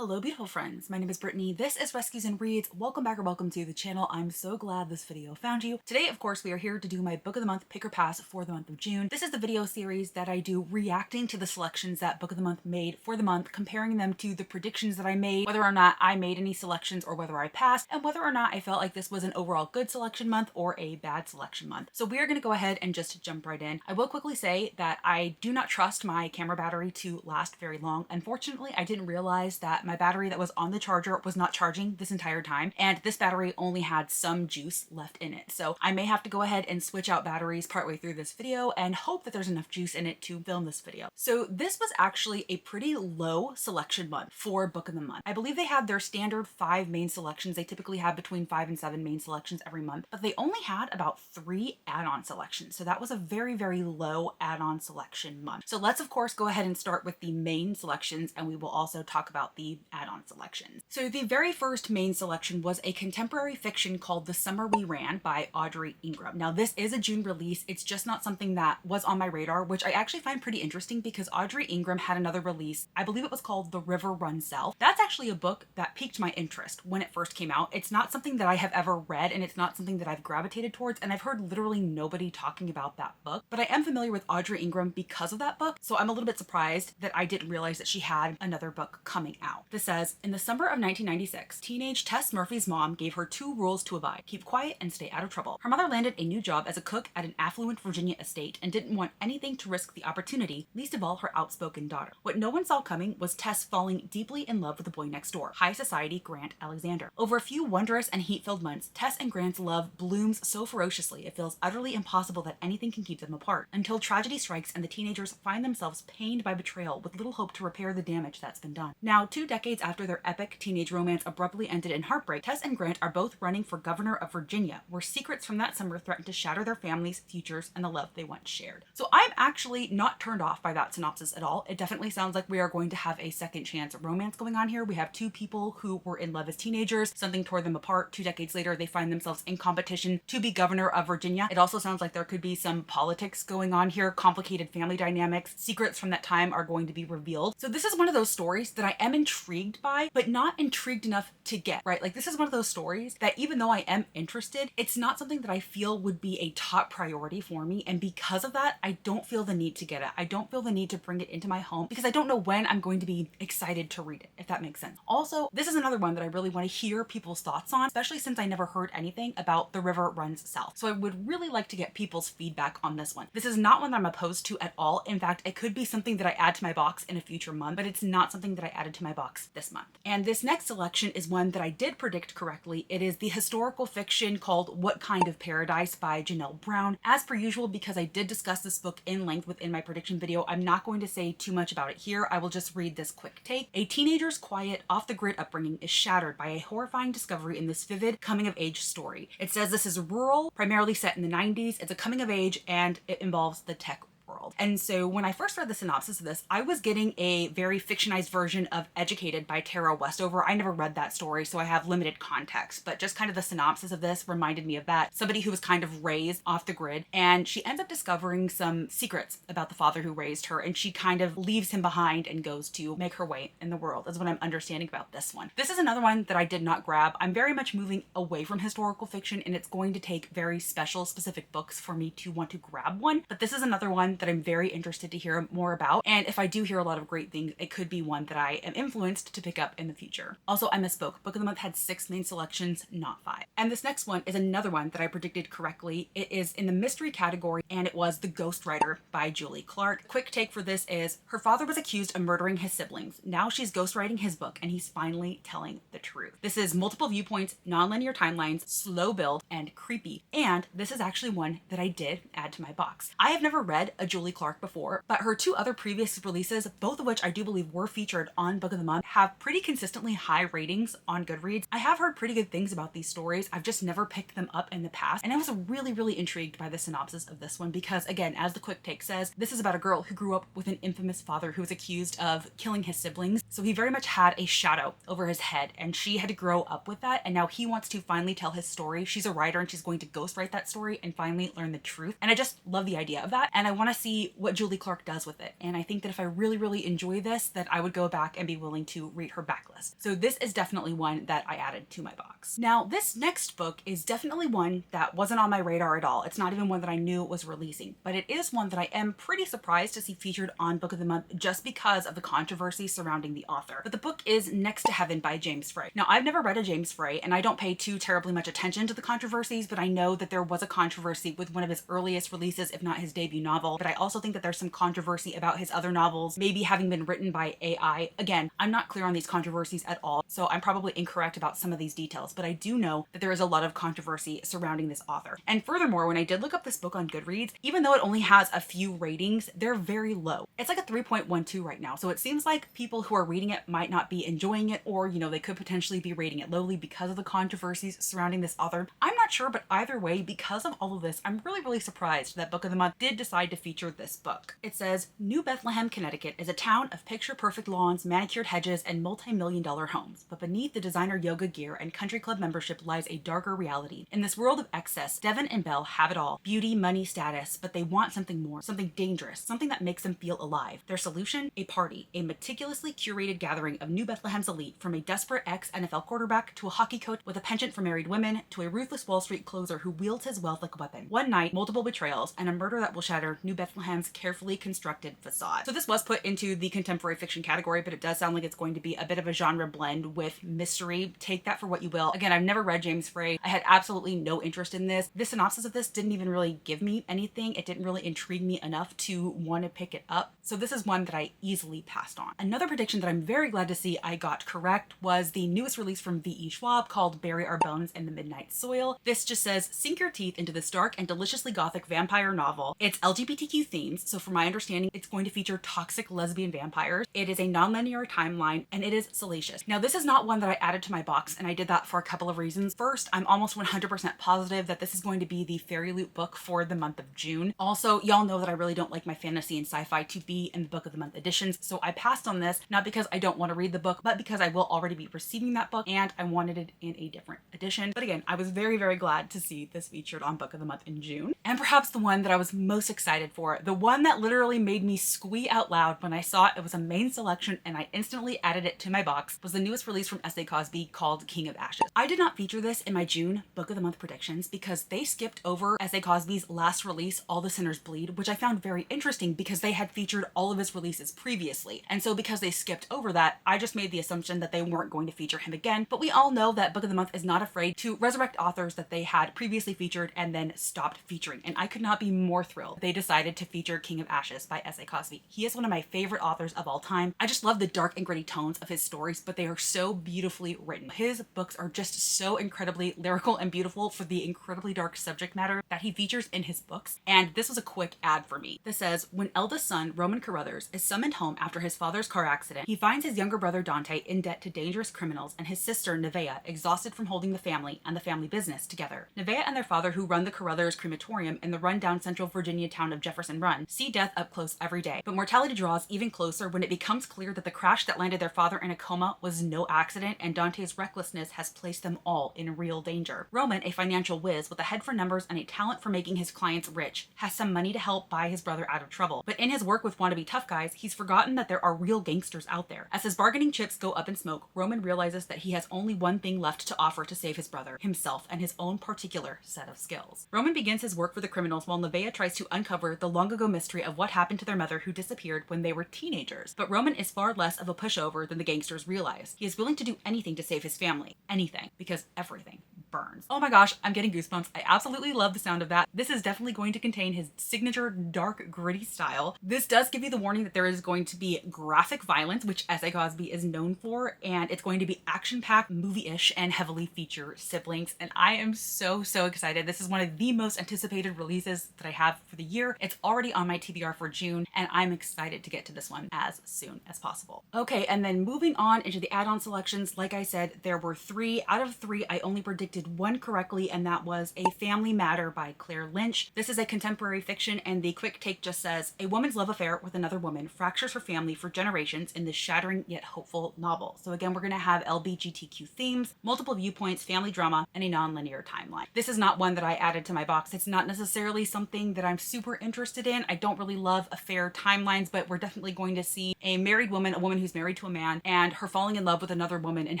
Hello, beautiful friends. My name is Brittany. This is Rescues and Reads. Welcome back or welcome to the channel. I'm so glad this video found you. Today, of course, we are here to do my Book of the Month Pick or Pass for the month of June. This is the video series that I do reacting to the selections that Book of the Month made for the month, comparing them to the predictions that I made, whether or not I made any selections or whether I passed, and whether or not I felt like this was an overall good selection month or a bad selection month. So we are going to go ahead and just jump right in. I will quickly say that I do not trust my camera battery to last very long. Unfortunately, I didn't realize that my battery that was on the charger was not charging this entire time, and this battery only had some juice left in it. So I may have to go ahead and switch out batteries partway through this video and hope that there's enough juice in it to film this video. So this was actually a pretty low selection month for Book of the Month. I believe they had their standard 5 main selections. They typically have between 5 and 7 main selections every month, but they only had about 3 add-on selections. So that was a very, very low add-on selection month. So let's of course go ahead and start with the main selections, and we will also talk about the add-on selections. So the very first main selection was a contemporary fiction called The Summer We Ran by Audrey Ingram. Now this is a June release. It's just not something that was on my radar, which I actually find pretty interesting because Audrey Ingram had another release. I believe it was called The River Runs South. That's actually a book that piqued my interest when it first came out. It's not something that I have ever read, and it's not something that I've gravitated towards, and I've heard literally nobody talking about that book, but I am familiar with Audrey Ingram because of that book, so I'm a little bit surprised that I didn't realize that she had another book coming out. This says, in the summer of 1996, teenage Tess Murphy's mom gave her 2 rules to abide: keep quiet and stay out of trouble. Her mother landed a new job as a cook at an affluent Virginia estate and didn't want anything to risk the opportunity, least of all her outspoken daughter. What no one saw coming was Tess falling deeply in love with the boy next door, high society Grant Alexander. Over a few wondrous and heat-filled months, Tess and Grant's love blooms so ferociously it feels utterly impossible that anything can keep them apart, until tragedy strikes and the teenagers find themselves pained by betrayal with little hope to repair the damage that's been done. Now, 2 decades after their epic teenage romance abruptly ended in heartbreak, Tess and Grant are both running for governor of Virginia, where secrets from that summer threaten to shatter their families, futures, and the love they once shared. So I'm actually not turned off by that synopsis at all. It definitely sounds like we are going to have a second chance romance going on here. We have 2 people who were in love as teenagers, something tore them apart. 2 decades later, they find themselves in competition to be governor of Virginia. It also sounds like there could be some politics going on here, complicated family dynamics. Secrets from that time are going to be revealed. So this is one of those stories that I am intrigued by, but not intrigued enough to get, right? Like, this is one of those stories that even though I am interested, it's not something that I feel would be a top priority for me. And because of that, I don't feel the need to get it. I don't feel the need to bring it into my home because I don't know when I'm going to be excited to read it, if that makes sense. Also, this is another one that I really want to hear people's thoughts on, especially since I never heard anything about The River Runs South. So I would really like to get people's feedback on this one. This is not one that I'm opposed to at all. In fact, it could be something that I add to my box in a future month, but it's not something that I added to my box this month. And this next selection is one that I did predict correctly. It is the historical fiction called What Kind of Paradise by Janelle Brown. As per usual, because I did discuss this book in length within my prediction video, I'm not going to say too much about it here. I will just read this quick take. A teenager's quiet, off-the-grid upbringing is shattered by a horrifying discovery in this vivid coming-of-age story. It says this is rural, primarily set in the 90s. It's a coming-of-age, and it involves the tech world. And so when I first read the synopsis of this, I was getting a very fictionized version of Educated by Tara Westover. I never read that story, so I have limited context, but just kind of the synopsis of this reminded me of that. Somebody who was kind of raised off the grid, and she ends up discovering some secrets about the father who raised her, and she kind of leaves him behind and goes to make her way in the world, is what I'm understanding about this one. This is another one that I did not grab. I'm very much moving away from historical fiction, and it's going to take very special, specific books for me to want to grab one, but this is another one that I'm very interested to hear more about. And if I do hear a lot of great things, it could be one that I am influenced to pick up in the future. Also, I misspoke. Book of the Month had 6 main selections, not 5. And this next one is another one that I predicted correctly. It is in the mystery category, and it was The Ghostwriter by Julie Clark. Quick take for this is, her father was accused of murdering his siblings. Now she's ghostwriting his book, and he's finally telling the truth. This is multiple viewpoints, non-linear timelines, slow build, and creepy. And this is actually one that I did add to my box. I have never read a Julie Clark before, but her 2 other previous releases, both of which I do believe were featured on Book of the Month, have pretty consistently high ratings on Goodreads. I have heard pretty good things about these stories. I've just never picked them up in the past, and I was really, really intrigued by the synopsis of this one because, again, as the quick take says, this is about a girl who grew up with an infamous father who was accused of killing his siblings. So he very much had a shadow over his head, and she had to grow up with that, and now he wants to finally tell his story. She's a writer, and she's going to ghostwrite that story and finally learn the truth. And I just love the idea of that, and I want to see what Julie Clark does with it. And I think that if I really, really enjoy this, that I would go back and be willing to read her backlist. So this is definitely one that I added to my box. Now, this next book is definitely one that wasn't on my radar at all. It's not even one that I knew was releasing, but it is one that I am pretty surprised to see featured on Book of the Month just because of the controversy surrounding the author. But the book is Next to Heaven by James Frey. Now, I've never read a James Frey, and I don't pay too terribly much attention to the controversies, but I know that there was a controversy with one of his earliest releases, if not his debut novel. But I also think that there's some controversy about his other novels maybe having been written by AI. Again, I'm not clear on these controversies at all, so I'm probably incorrect about some of these details, but I do know that there is a lot of controversy surrounding this author. And furthermore, when I did look up this book on Goodreads, even though it only has a few ratings, they're very low. It's like a 3.12 right now. So it seems like people who are reading it might not be enjoying it, or, they could potentially be rating it lowly because of the controversies surrounding this author. I'm not sure, but either way, because of all of this, I'm really, really surprised that Book of the Month did decide to feature this book. It says, New Bethlehem, Connecticut is a town of picture-perfect lawns, manicured hedges, and multi-million-dollar homes. But beneath the designer yoga gear and country club membership lies a darker reality. In this world of excess, Devon and Belle have it all. Beauty, money, status, but they want something more, something dangerous, something that makes them feel alive. Their solution? A party. A meticulously curated gathering of New Bethlehem's elite, from a desperate ex-NFL quarterback to a hockey coach with a penchant for married women to a ruthless Wall Street closer who wields his wealth like a weapon. One night, multiple betrayals, and a murder that will shatter New Bethlehem's carefully constructed facade. So this was put into the contemporary fiction category, but it does sound like it's going to be a bit of a genre blend with mystery. Take that for what you will. Again, I've never read James Frey. I had absolutely no interest in this. The synopsis of this didn't even really give me anything. It didn't really intrigue me enough to want to pick it up. So this is one that I easily passed on. Another prediction that I'm very glad to see I got correct was the newest release from V.E. Schwab called Bury Our Bones in the Midnight Soil. This just says, sink your teeth into this dark and deliciously gothic vampire novel. It's LGBTQ themes, so from my understanding, it's going to feature toxic lesbian vampires. It is a non-linear timeline, and it is salacious. Now, this is not one that I added to my box, and I did that for a couple of reasons. First, I'm almost 100% positive that this is going to be the Fairy Loot book for the month of June. Also, y'all know that I really don't like my fantasy and sci-fi to be in the Book of the Month editions, so I passed on this, not because I don't want to read the book, but because I will already be receiving that book, and I wanted it in a different edition. But again, I was very, very glad to see this featured on Book of the Month in June. And perhaps the one that I was most excited for, the one that literally made me squee out loud when I saw it was a main selection and I instantly added it to my box, was the newest release from S.A. Cosby called King of Ashes. I did not feature this in my June Book of the Month predictions because they skipped over S.A. Cosby's last release, All the Sinners Bleed, which I found very interesting because they had featured all of his releases previously. And so because they skipped over that, I just made the assumption that they weren't going to feature him again. But we all know that Book of the Month is not afraid to resurrect authors that they had previously featured and then stopped featuring. And I could not be more thrilled they decided to feature King of Ashes by S.A. Cosby. He is one of my favorite authors of all time. I just love the dark and gritty tones of his stories, but they are so beautifully written. His books are just so incredibly lyrical and beautiful for the incredibly dark subject matter that he features in his books. And this was a quick ad for me. This says, when eldest son Roman Carruthers is summoned home after his father's car accident, he finds his younger brother Dante in debt to dangerous criminals and his sister Nevaeh exhausted from holding the family and the family business together. Nevaeh and their father, who run the Carruthers crematorium in the rundown Central Virginia town of Jefferson Run, see death up close every day. But mortality draws even closer when it becomes clear that the crash that landed their father in a coma was no accident, and Dante's recklessness has placed them all in real danger. Roman, a financial whiz with a head for numbers and a talent for making his clients rich, has some money to help buy his brother out of trouble. But in his work with wannabe tough guys, he's forgotten that there are real gangsters out there. As his bargaining chips go up in smoke, Roman realizes that he has only one thing left to offer to save his brother, himself, and his own particular set of skills. Roman begins his work for the criminals while Nevaeh tries to uncover the long-ago mystery of what happened to their mother who disappeared when they were teenagers. But Roman is far less of a pushover than the gangsters realize. He is willing to do anything to save his family. Anything. Because everything burns. Oh my gosh, I'm getting goosebumps. I absolutely love the sound of that. This is definitely going to contain his signature dark, gritty style. This does give you the warning that there is going to be graphic violence, which S.A. Cosby is known for, and it's going to be action-packed, movie-ish, and heavily feature siblings. And I am so, so excited. This is one of the most anticipated releases that I have for the year. It's already on my TBR for June, and I'm excited to get to this one as soon as possible. Okay, and then moving on into the add-on selections, like I said, there were 3. Out of 3, I only predicted did one correctly, and that was A Family Matter by Claire Lynch. This is a contemporary fiction, and the quick take just says, a woman's love affair with another woman fractures her family for generations in this shattering yet hopeful novel. So again, we're going to have LGBTQ themes, multiple viewpoints, family drama, and a non-linear timeline. This is not one that I added to my box. It's not necessarily something that I'm super interested in. I don't really love affair timelines, but we're definitely going to see a married woman, a woman who's married to a man, and her falling in love with another woman and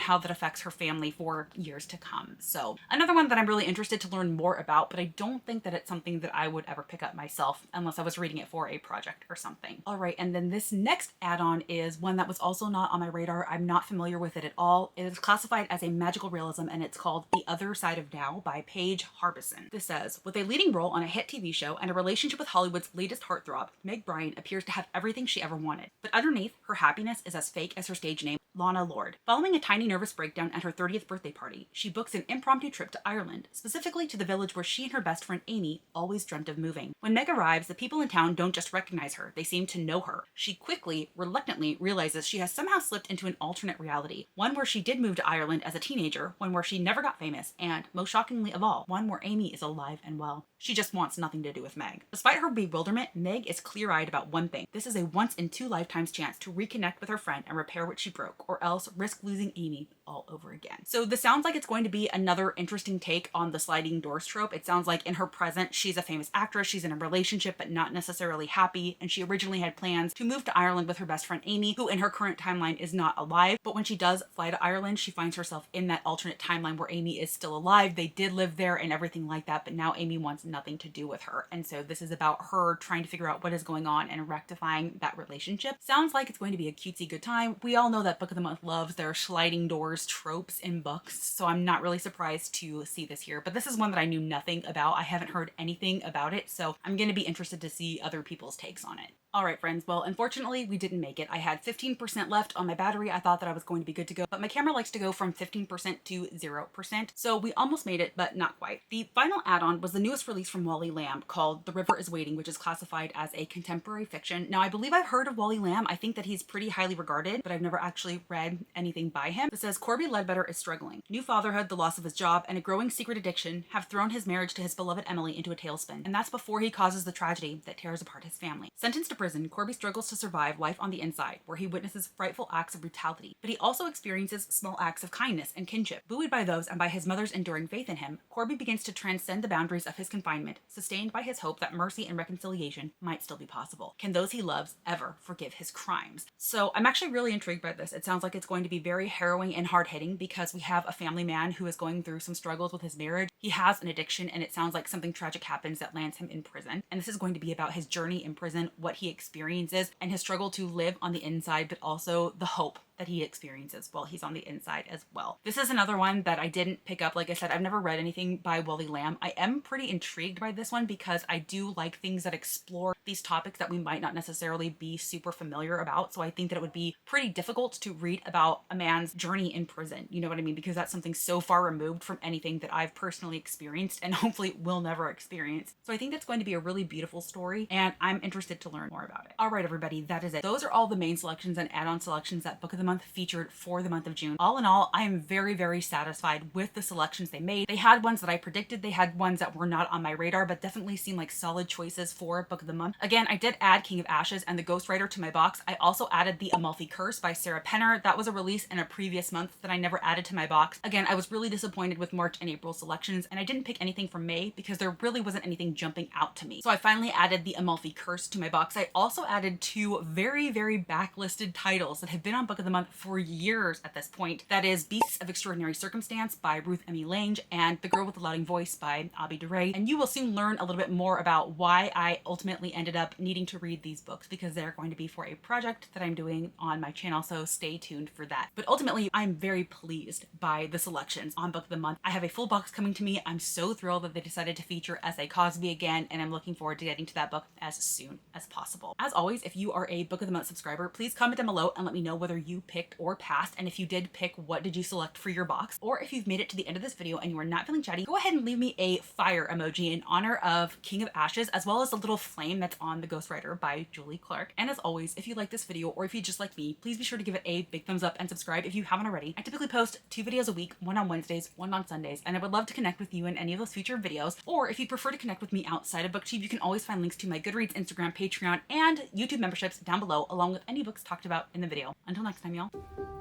how that affects her family for years to come. So another one that I'm really interested to learn more about, but I don't think that it's something that I would ever pick up myself unless I was reading it for a project or something. All right, and then this next add-on is one that was also not on my radar. I'm not familiar with it at all. It is classified as a magical realism, and it's called The Other Side of Now by Paige Harbison. This says, with a leading role on a hit TV show and a relationship with Hollywood's latest heartthrob, Meg Bryan appears to have everything she ever wanted. But underneath, her happiness is as fake as her stage name, Lana Lord. Following a tiny nervous breakdown at her 30th birthday party, she books an impromptu trip to Ireland, specifically to the village where she and her best friend Amy always dreamt of moving. When Meg arrives, the people in town don't just recognize her, they seem to know her. She quickly, reluctantly realizes she has somehow slipped into an alternate reality, one where she did move to Ireland as a teenager, one where she never got famous, and, most shockingly of all, one where Amy is alive and well. She just wants nothing to do with Meg. Despite her bewilderment, Meg is clear-eyed about one thing. This is a once-in-two-lifetimes chance to reconnect with her friend and repair what she broke, or else risk losing Amy all over again. So this sounds like it's going to be another interesting take on the sliding doors trope. It sounds like in her present, she's a famous actress, she's in a relationship, but not necessarily happy, and she originally had plans to move to Ireland with her best friend Amy, who in her current timeline is not alive. But when she does fly to Ireland, she finds herself in that alternate timeline where Amy is still alive. They did live there and everything like that, but now Amy wants nothing to do with her. And so this is about her trying to figure out what is going on and rectifying that relationship. Sounds like it's going to be a cutesy good time. We all know that Book of the Month loves their sliding doors tropes in books, so I'm not really surprised to see this here. But this is one that I knew nothing about. I haven't heard anything about it, so I'm going to be interested to see other people's takes on it. All right, friends. Well, unfortunately, we didn't make it. I had 15% left on my battery. I thought that I was going to be good to go, but my camera likes to go from 15% to 0%. So we almost made it, but not quite. The final add-on was the newest release from Wally Lamb called The River is Waiting, which is classified as a contemporary fiction. Now, I believe I've heard of Wally Lamb. I think that he's pretty highly regarded, but I've never actually read anything by him. It says, Corby Ledbetter is struggling. New fatherhood, the loss of his job, and a growing secret addiction have thrown his marriage to his beloved Emily into a tailspin. And that's before he causes the tragedy that tears apart his family. Sentenced to prison, Corby struggles to survive life on the inside, where he witnesses frightful acts of brutality, but he also experiences small acts of kindness and kinship. Buoyed by those and by his mother's enduring faith in him, Corby begins to transcend the boundaries of his confinement, sustained by his hope that mercy and reconciliation might still be possible. Can those he loves ever forgive his crimes? So I'm actually really intrigued by this. It sounds like it's going to be very harrowing and hard-hitting because we have a family man who is going through some struggles with his marriage. He has an addiction, and it sounds like something tragic happens that lands him in prison. And this is going to be about his journey in prison, what he experiences, and his struggle to live on the inside, but also the hope that he experiences while he's on the inside as well. This is another one that I didn't pick up. Like I said, I've never read anything by Wally Lamb. I am pretty intrigued by this one because I do like things that explore these topics that we might not necessarily be super familiar about. So I think that it would be pretty difficult to read about a man's journey in prison. You know what I mean? Because that's something so far removed from anything that I've personally experienced and hopefully will never experience. So I think that's going to be a really beautiful story, and I'm interested to learn more about it. All right, everybody, that is it. Those are all the main selections and add-on selections that Book of the Month featured for the month of June. All in all, I am very, very satisfied with the selections they made. They had ones that I predicted. They had ones that were not on my radar, but definitely seemed like solid choices for Book of the Month. Again, I did add King of Ashes and the Ghostwriter to my box. I also added The Amalfi Curse by Sarah Penner. That was a release in a previous month that I never added to my box. Again, I was really disappointed with March and April selections, and I didn't pick anything from May because there really wasn't anything jumping out to me. So I finally added The Amalfi Curse to my box. I also added two very, very backlisted titles that have been on Book of the Month for years at this point. That is Beasts of Extraordinary Circumstance by Ruth Emmy Lange and The Girl with the Louding Voice by Abi DeRay. And you will soon learn a little bit more about why I ultimately ended up needing to read these books, because they're going to be for a project that I'm doing on my channel, so stay tuned for that. But ultimately, I'm very pleased by the selections on Book of the Month. I have a full box coming to me. I'm so thrilled that they decided to feature S.A. Cosby again, and I'm looking forward to getting to that book as soon as possible. As always, if you are a Book of the Month subscriber, please comment down below and let me know whether you you picked or passed, and if you did pick, what did you select for your box? Or if you've made it to the end of this video and you are not feeling chatty, go ahead and leave me a fire emoji in honor of King of Ashes, as well as the little flame that's on the Ghostwriter by Julie Clark. And as always, if you like this video or if you just like me, please be sure to give it a big thumbs up and subscribe if you haven't already. I typically post 2 videos a week, one on Wednesdays, one on Sundays, and I would love to connect with you in any of those future videos. Or if you prefer to connect with me outside of BookTube, you can always find links to my Goodreads, Instagram, Patreon, and YouTube memberships down below, along with any books talked about in the video. Until next time, y'all.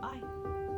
Bye.